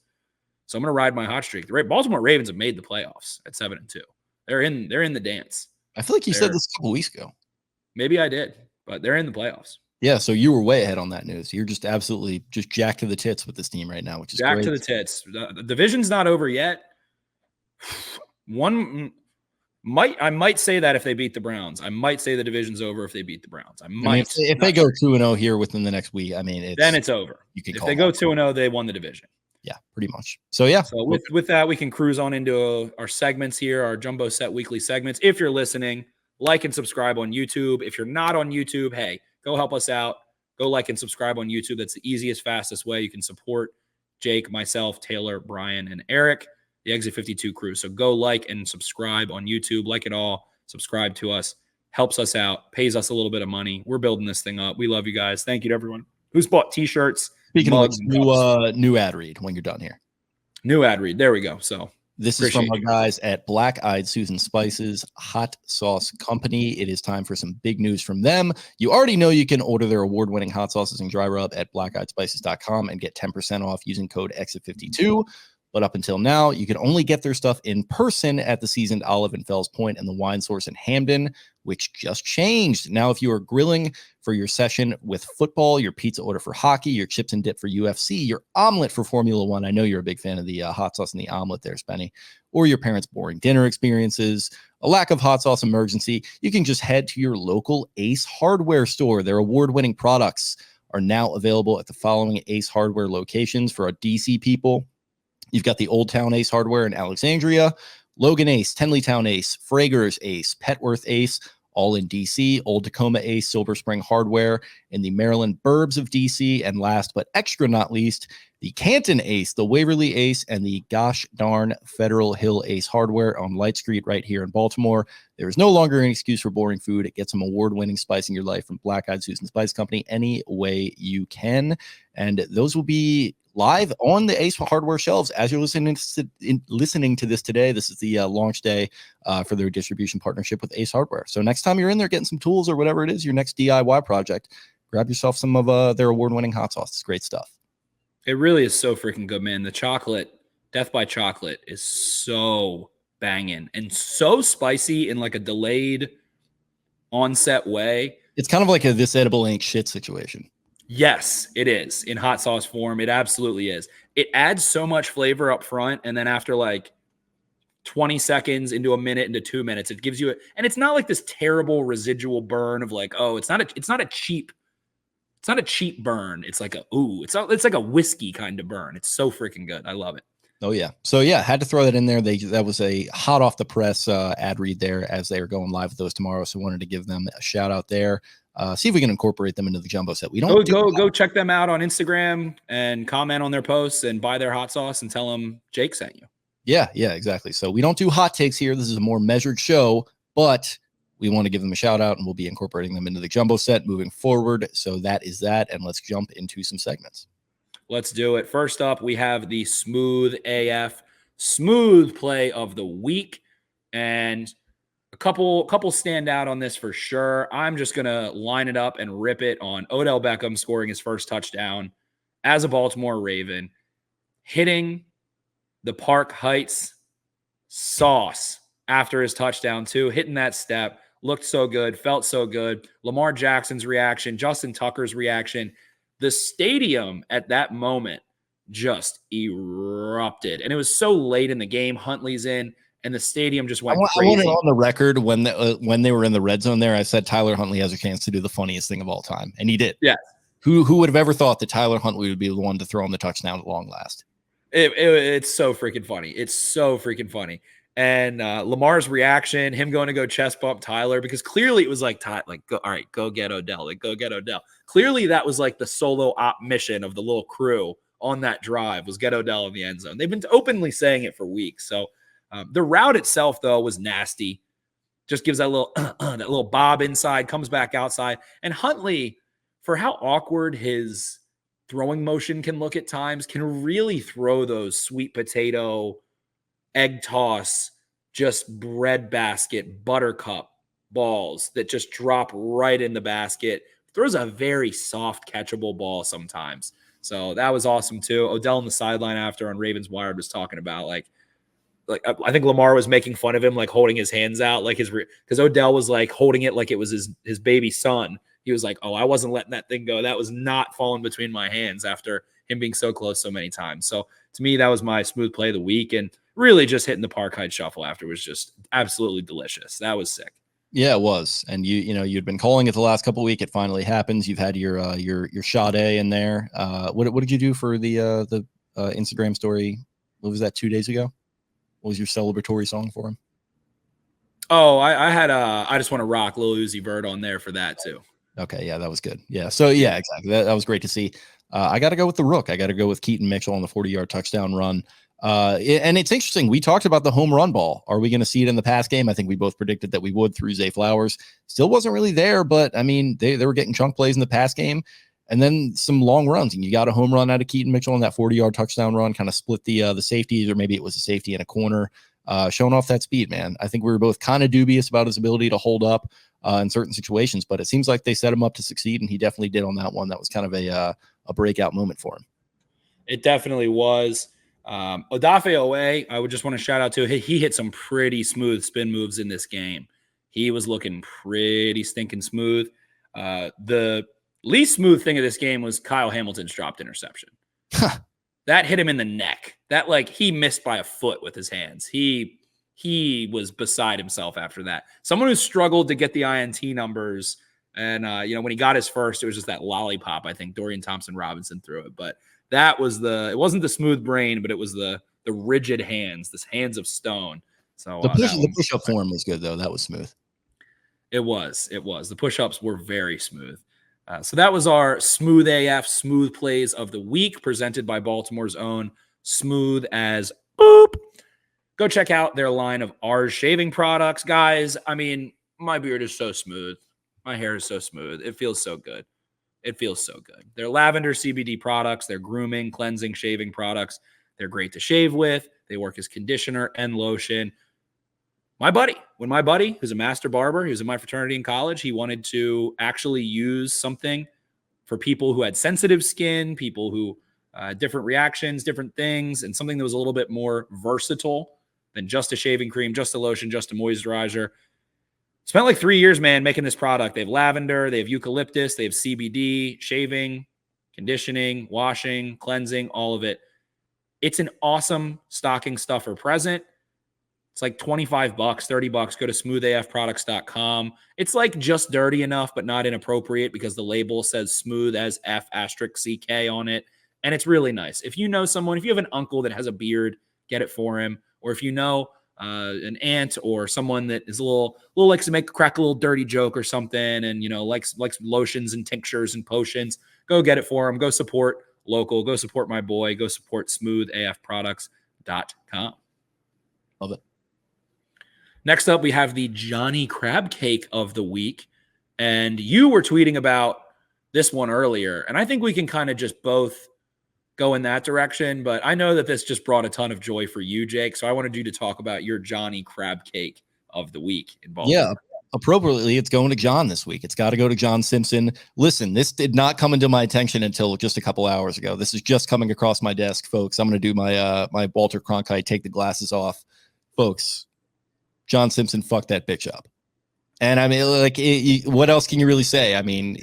So I'm going to ride my hot streak. The Baltimore Ravens have made the playoffs at 7-2. They're in the dance. I feel like you said this a couple weeks ago. Maybe I did, but they're in the playoffs. Yeah, so you were way ahead on that news. You're just absolutely just jacked to the tits with this team right now, which is jacked great. To the tits. The division's not over yet. I might say that if they beat the Browns. I might say the division's over if they beat the Browns. If they go 2-0 here within the next week, then it's over. If they go 2-0, they won the division. Yeah, pretty much. So yeah. So with that, we can cruise on into our segments here, our Jumbo Set weekly segments. If you're listening, like and subscribe on YouTube. If you're not on YouTube, hey, go help us out. Go like and subscribe on YouTube. That's the easiest, fastest way you can support Jake, myself, Taylor, Brian, and Eric, the Exit 52 crew. So go like and subscribe on YouTube. Like it all. Subscribe to us. Helps us out. Pays us a little bit of money. We're building this thing up. We love you guys. Thank you to everyone who's bought T-shirts. Speaking of new ad read when you're done here. New ad read. There we go. So this is from our guys at Black Eyed Susan Spices Hot Sauce Company. It is time for some big news from them. You already know you can order their award-winning hot sauces and dry rub at blackeyedspices.com and get 10% off using code EXIT52. But up until now, you can only get their stuff in person at the Seasoned Olive in Fells Point and the Wine Source in Hamden, which just changed. Now, if you are grilling for your session with football, your pizza order for hockey, your chips and dip for UFC, your omelet for Formula One, I know you're a big fan of the hot sauce and the omelet there, Spenny, or your parents' boring dinner experiences, a lack of hot sauce emergency, you can just head to your local Ace Hardware store. Their award-winning products are now available at the following Ace Hardware locations for our DC people. You've got the Old Town Ace Hardware in Alexandria, Logan Ace, Tenleytown Ace, Frager's Ace, Petworth Ace, all in DC, Old Tacoma Ace, Silver Spring Hardware in the Maryland burbs of DC, and last but extra not least, the Canton Ace, the Waverly Ace, and the gosh darn Federal Hill Ace Hardware on Light Street right here in Baltimore. There is no longer an excuse for boring food. Get some award-winning spice in your life from Black Eyed Susan Spice Company any way you can, and those will be live on the Ace Hardware shelves as you're listening to this today. This is the launch day for their distribution partnership with Ace Hardware. So next time you're in there getting some tools or whatever it is, your next DIY project, grab yourself some of their award-winning hot sauce. It's great stuff. It really is so freaking good, man. The chocolate, Death by Chocolate, is so banging and so spicy in like a delayed onset way. It's kind of like a this edible ain't shit situation. Yes, it is in hot sauce form. It absolutely is. It adds so much flavor up front. And then after like 20 seconds into a minute into 2 minutes, it gives you and it's not like this terrible residual burn of like, oh, it's not a cheap burn. It's like it's like a whiskey kind of burn. It's so freaking good. I love it. Oh yeah. So yeah, had to throw that in there. That was a hot off the press ad read there as they are going live with those tomorrow. So wanted to give them a shout out there. See if we can incorporate them into the Jumbo Set. We don't go check them out on Instagram and comment on their posts and buy their hot sauce and tell them Jake sent you. Yeah, exactly. So we don't do hot takes here. This is a more measured show, but we want to give them a shout out and we'll be incorporating them into the Jumbo Set moving forward. So that is that. And let's jump into some segments. Let's do it. First up, we have the Smooth AF Smooth Play of the Week. And a couple stand out on this for sure. I'm just going to line it up and rip it on Odell Beckham scoring his first touchdown as a Baltimore Raven, hitting the Park Heights sauce after his touchdown too, hitting that step, looked so good, felt so good. Lamar Jackson's reaction, Justin Tucker's reaction, the stadium at that moment just erupted. And it was so late in the game. Huntley's in. and the stadium just I went want crazy. it on the record when they were in the red zone there. I said Tyler Huntley has a chance to do the funniest thing of all time, and he did. Yeah. Who would have ever thought that Tyler Huntley would be the one to throw in the touchdown at long last? It's so freaking funny. It's so freaking funny. And Lamar's reaction, him going to go chest bump Tyler, because clearly it was like, go, all right, go get Odell. Like, go get Odell. Clearly that was like the solo op mission of the little crew on that drive, was get Odell in the end zone. They've been openly saying it for weeks. So the route itself, though, was nasty. Just gives that little bob inside, comes back outside. And Huntley, for how awkward his throwing motion can look at times, can really throw those sweet potato, egg toss, just bread basket, buttercup balls that just drop right in the basket. Throws a very soft, catchable ball sometimes. So that was awesome too. Odell on the sideline after on Ravens Wired was talking about like I think Lamar was making fun of him, like holding his hands out, like because Odell was like holding it like it was his baby son. He was like, "Oh, I wasn't letting that thing go. That was not falling between my hands," after him being so close so many times. So to me, that was my smooth play of the week, and really just hitting the park hide shuffle after was just absolutely delicious. That was sick. Yeah, it was. And you'd been calling it the last couple of weeks. It finally happens. You've had your Sade in there. What did you do for the Instagram story? What was that, 2 days ago? What was your celebratory song for him? Oh, I had I Just Want to Rock Lil Uzi Vert on there for that too. Okay, yeah, that was good. Yeah, so yeah, exactly. That was great to see. I got to go with the Rook. I got to go with Keaton Mitchell on the 40-yard touchdown run. And it's interesting. We talked about the home run ball. Are we going to see it in the pass game? I think we both predicted that we would through Zay Flowers. Still wasn't really there, but I mean, they were getting chunk plays in the pass game, and then some long runs. And you got a home run out of Keaton Mitchell on that 40-yard touchdown run, kind of split the safeties, or maybe it was a safety in a corner, showing off that speed, man. I think we were both kind of dubious about his ability to hold up in certain situations, but it seems like they set him up to succeed, and he definitely did on that one. That was kind of a breakout moment for him. It definitely was. Odafe Owe, I would just want to shout out to. He hit some pretty smooth spin moves in this game. He was looking pretty stinking smooth. The least smooth thing of this game was Kyle Hamilton's dropped interception. That hit him in the neck. That, like, he missed by a foot with his hands. He was beside himself after that. Someone who struggled to get the INT numbers, and when he got his first, it was just that lollipop. I think Dorian Thompson-Robinson threw it, but that was it wasn't the smooth brain, but it was the rigid hands, this hands of stone. So the push-up form was good, though. That was smooth. It was. The push-ups were very smooth. So that was our Smooth AF Smooth Plays of the Week, presented by Baltimore's own Smooth as Boop. Go check out their line of R's shaving products, guys. I mean, my beard is so smooth. My hair is so smooth. It feels so good. It feels so good. They're lavender CBD products. They're grooming, cleansing, shaving products. They're great to shave with. They work as conditioner and lotion. My buddy, who's a master barber, he was in my fraternity in college, he wanted to actually use something for people who had sensitive skin, people who different reactions, different things, and something that was a little bit more versatile than just a shaving cream, just a lotion, just a moisturizer. Spent like 3 years, man, making this product. They have lavender, they have eucalyptus, they have CBD, shaving, conditioning, washing, cleansing, all of it. It's an awesome stocking stuffer present. It's like $25, $30. Go to smoothafproducts.com. It's like just dirty enough, but not inappropriate, because the label says smooth as F***CK on it. And it's really nice. If you know someone, if you have an uncle that has a beard, get it for him. Or if you know an aunt or someone that is a little likes to crack a little dirty joke or something, and likes lotions and tinctures and potions, go get it for him. Go support local. Go support my boy. Go support smoothafproducts.com. Love it. Next up, we have the Johnny Crab Cake of the week. And you were tweeting about this one earlier, and I think we can kind of just both go in that direction. But I know that this just brought a ton of joy for you, Jake. So I wanted you to talk about your Johnny Crab Cake of the week in Baltimore. Yeah, appropriately, it's going to John this week. It's got to go to John Simpson. Listen, this did not come into my attention until just a couple hours ago. This is just coming across my desk, folks. I'm going to do my my Walter Cronkite, take the glasses off. Folks, John Simpson fucked that bitch up. And I mean, like, what else can you really say? I mean,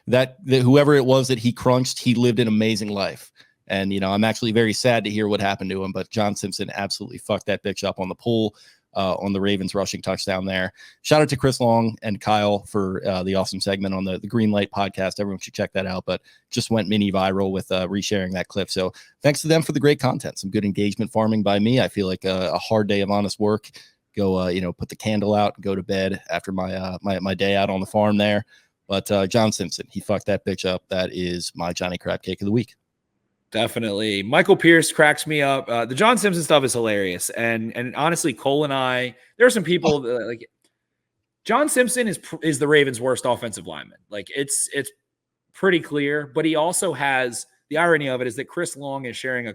that whoever it was that he crunched, he lived an amazing life. And, I'm actually very sad to hear what happened to him, but John Simpson absolutely fucked that bitch up on the pull, on the Ravens rushing touchdown there. Shout out to Chris Long and Kyle for the awesome segment on the Green Light podcast. Everyone should check that out, but just went mini viral with resharing that clip. So thanks to them for the great content. Some good engagement farming by me. I feel like a hard day of honest work. Go, put the candle out and go to bed after my day out on the farm there. But John Simpson, he fucked that bitch up. That is my Johnny Crab Cake of the week. Definitely. Michael Pierce cracks me up. The John Simpson stuff is hilarious. And honestly, Cole and I, there are some people that, like, John Simpson is the Ravens' worst offensive lineman. Like, it's pretty clear, but he also has, the irony of it is that Chris Long is sharing a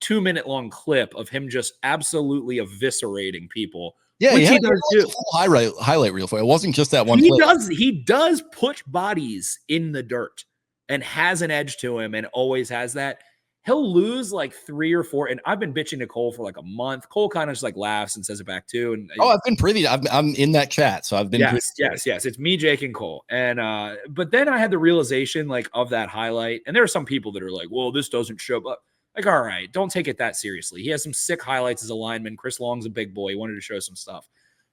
2-minute long clip of him just absolutely eviscerating people. Yeah, which he does do. Highlight reel for it. It wasn't just that one. He does put bodies in the dirt and has an edge to him and always has that. He'll lose like 3 or 4. And I've been bitching to Cole for like a month. Cole kind of just like laughs and says it back too. And I've been privy. I'm in that chat. So I've been. Yes. It's me, Jake, and Cole. And, but then I had the realization like of that highlight. And there are some people that are like, well, this doesn't show up. Like, all right, don't take it that seriously. He has some sick highlights as a lineman. Chris Long's a big boy. He wanted to show some stuff.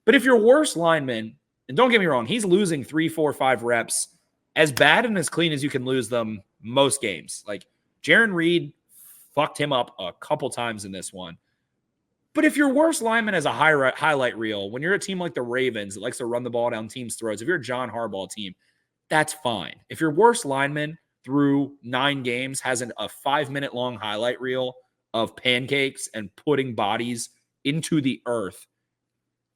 But if your worst lineman, and don't get me wrong, he's losing 3, 4, 5 reps as bad and as clean as you can lose them most games. Like, Jaron Reed fucked him up a couple times in this one. But if your worst lineman has a highlight reel, when you're a team like the Ravens that likes to run the ball down teams' throats, if you're a John Harbaugh team, that's fine. If your worst lineman through 9 games has a 5-minute long highlight reel of pancakes and putting bodies into the earth,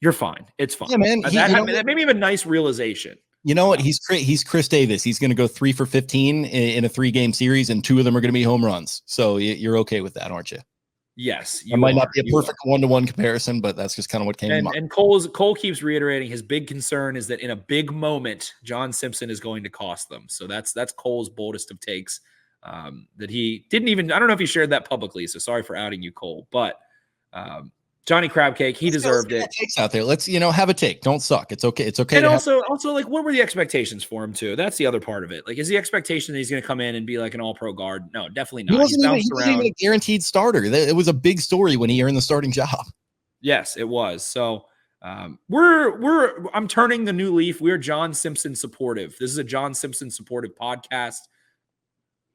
you're fine. It's fine. Yeah, man. That made me have a nice realization. You know what? He's Chris Davis. He's going to go 3 for 15 in a 3-game series, and 2 of them are going to be home runs. So you're okay with that, aren't you? Yes. It might not be a perfect one-to-one comparison, but that's just kind of what came to mind. And Cole keeps reiterating his big concern is that in a big moment, John Simpson is going to cost them. So that's Cole's boldest of takes, that he didn't even – I don't know if he shared that publicly, so sorry for outing you, Cole. But Johnny Crabcake, he deserved it. Takes out there. Let's have a take. Don't suck. It's okay. It's okay. And also, like, what were the expectations for him too? That's the other part of it. Like, is the expectation that he's going to come in and be like an All-Pro guard? No, definitely not. He wasn't even a guaranteed starter. It was a big story when he earned the starting job. Yes, it was. So I'm turning the new leaf. We're John Simpson supportive. This is a John Simpson supportive podcast.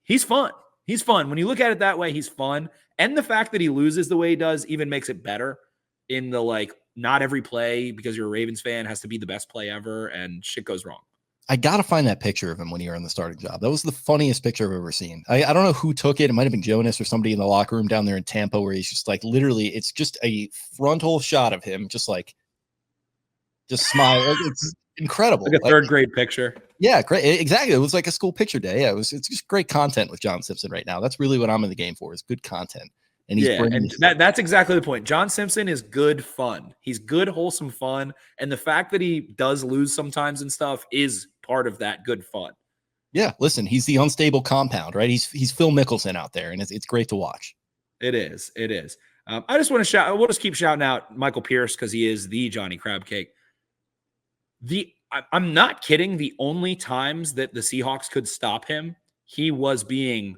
He's fun. He's fun. When you look at it that way, he's fun. And the fact that he loses the way he does even makes it better in the, like, not every play because you're a Ravens fan has to be the best play ever and shit goes wrong. I got to find that picture of him when he earned the starting job. That was the funniest picture I've ever seen. I don't know who took it. It might've been Jonas or somebody in the locker room down there in Tampa where he's just like, literally, it's just a frontal shot of him. Just smile. It's incredible. Like a third grade picture. Yeah, great. Exactly. It was like a school picture day. Yeah, it's just great content with John Simpson right now. That's really what I'm in the game for, is good content. And that's exactly the point. John Simpson is good fun. He's good, wholesome fun. And the fact that he does lose sometimes and stuff is part of that good fun. Yeah, listen, he's the unstable compound, right? He's Phil Mickelson out there, and it's great to watch. It is. I just want to shout. We'll just keep shouting out Michael Pierce because he is the Johnny Crabcake. I'm not kidding. The only times that the Seahawks could stop him, he was being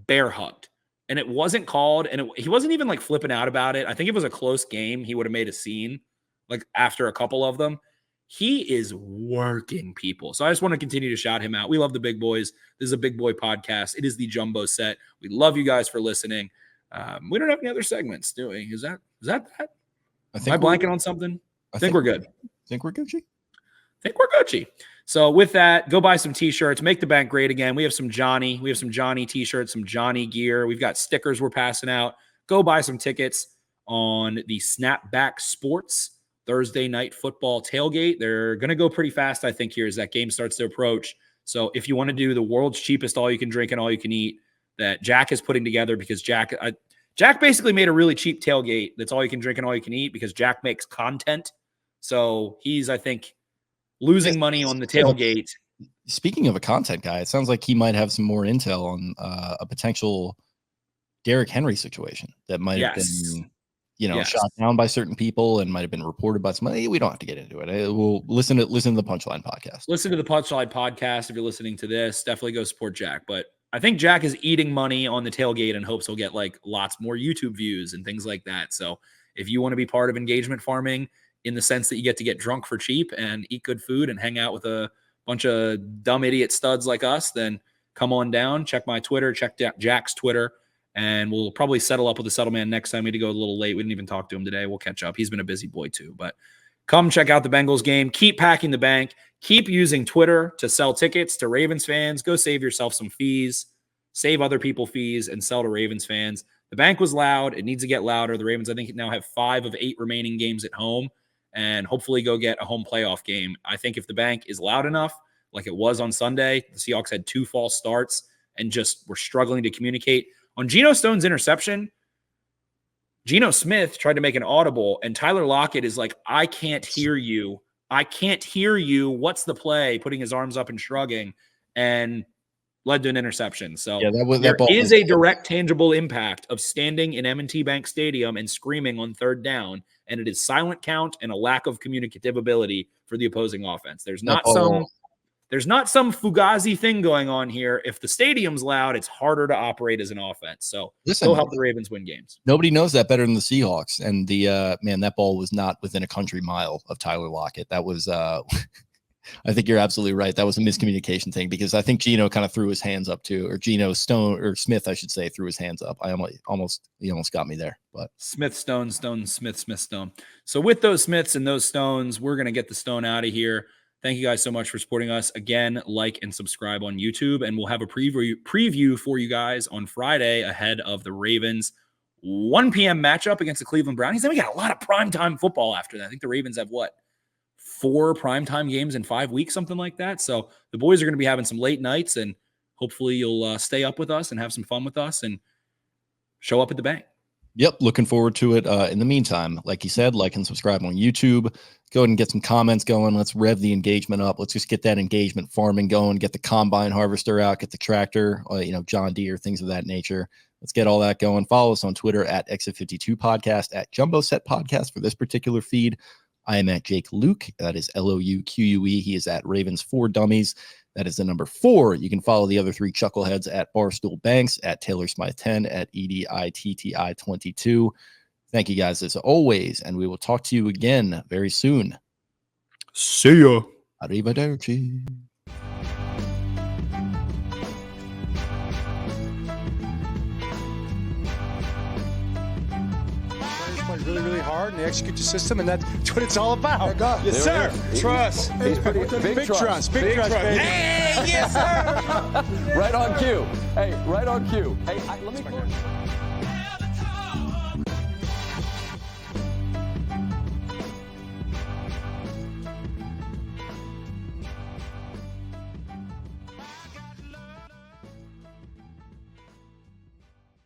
bear hugged. And it wasn't called, and he wasn't even like flipping out about it. I think if it was a close game, he would have made a scene like after a couple of them. He is working people. So I just want to continue to shout him out. We love the big boys. This is a big boy podcast. It is the Jumbo Set. We love you guys for listening. We don't have any other segments, do we? Is that? Am I blanking on something? I think we're good. Think we're Gucci? Think we're Gucci. So with that, go buy some t-shirts. Make the bank great again. We have some Johnny t-shirts, some Johnny gear. We've got stickers we're passing out. Go buy some tickets on the Snapback Sports Thursday night football tailgate. They're going to go pretty fast, I think, here as that game starts to approach. So if you want to do the world's cheapest all you can drink and all you can eat that Jack is putting together, because Jack basically made a really cheap tailgate that's all you can drink and all you can eat because Jack makes content. So he's, I think, losing money on the tailgate. Speaking of a content guy, it sounds like he might have some more intel on a potential Derrick Henry situation that might have been, shot down by certain people and might have been reported by somebody. We don't have to get into it. We'll listen to the Punchline podcast. Listen to the Punchline podcast. If you're listening to this, definitely go support Jack. But I think Jack is eating money on the tailgate and hopes he'll get like lots more YouTube views and things like that. So if you want to be part of engagement farming in the sense that you get to get drunk for cheap and eat good food and hang out with a bunch of dumb idiot studs like us, then come on down, check my Twitter, check Jack's Twitter, and we'll probably settle up with the Settleman next time. We had to go a little late. We didn't even talk to him today. We'll catch up. He's been a busy boy too, but come check out the Bengals game. Keep packing the bank. Keep using Twitter to sell tickets to Ravens fans. Go save yourself some fees, save other people fees, and sell to Ravens fans. The bank was loud. It needs to get louder. The Ravens, I think, now have 5 of 8 remaining games at home and hopefully go get a home playoff game. I think if the bank is loud enough, like it was on Sunday, the Seahawks had 2 false starts and just were struggling to communicate. On Geno Stone's interception, Geno Smith tried to make an audible, and Tyler Lockett is like, I can't hear you. I can't hear you. What's the play? Putting his arms up and shrugging, and led to an interception. So there is a direct, tangible impact of standing in M&T Bank Stadium and screaming on third down, and it is silent count and a lack of communicative ability for the opposing offense. There's not some fugazi thing going on here. If the stadium's loud, it's harder to operate as an offense. So it'll help the Ravens win games. Nobody knows that better than the Seahawks. And that ball was not within a country mile of Tyler Lockett. That was, I think you're absolutely right. That was a miscommunication thing, because I think Geno kind of threw his hands up too, or Geno Stone or Smith, I should say, threw his hands up. He almost got me there, but Smith, Stone, Smith, Stone. So with those Smiths and those Stones, we're going to get the Stone out of here. Thank you guys so much for supporting us. Again, like and subscribe on YouTube, and we'll have a preview for you guys on Friday ahead of the Ravens 1 p.m. matchup against the Cleveland Brownies. Then we got a lot of primetime football after that. I think the Ravens have 4 primetime games in 5 weeks, something like that. So the boys are going to be having some late nights, and hopefully you'll stay up with us and have some fun with us and show up at the bank. Yep, looking forward to it. In the meantime, like you said, like and subscribe on YouTube. Go ahead and get some comments going. Let's rev the engagement up. Let's just get that engagement farming going. Get the combine harvester out. Get the tractor, John Deere, things of that nature. Let's get all that going. Follow us on Twitter at Exit52 Podcast, at Jumbo Set Podcast for this particular feed. I am at Jake Louque. That is Louque. He is at Ravens 4 Dummies. That is the number 4. You can follow the other 3 chuckleheads at Barstool Banks, at Taylor Smythe 10, at EDITTI 22. Thank you guys as always, and we will talk to you again very soon. See ya. Arrivederci. Really, really hard, and they execute the system, and that's what it's all about. Yes, sir. Trust. He's pretty big trust. Big trust, baby. Hey, yes, sir. Right on cue. Hey, right on cue. Hey, let me.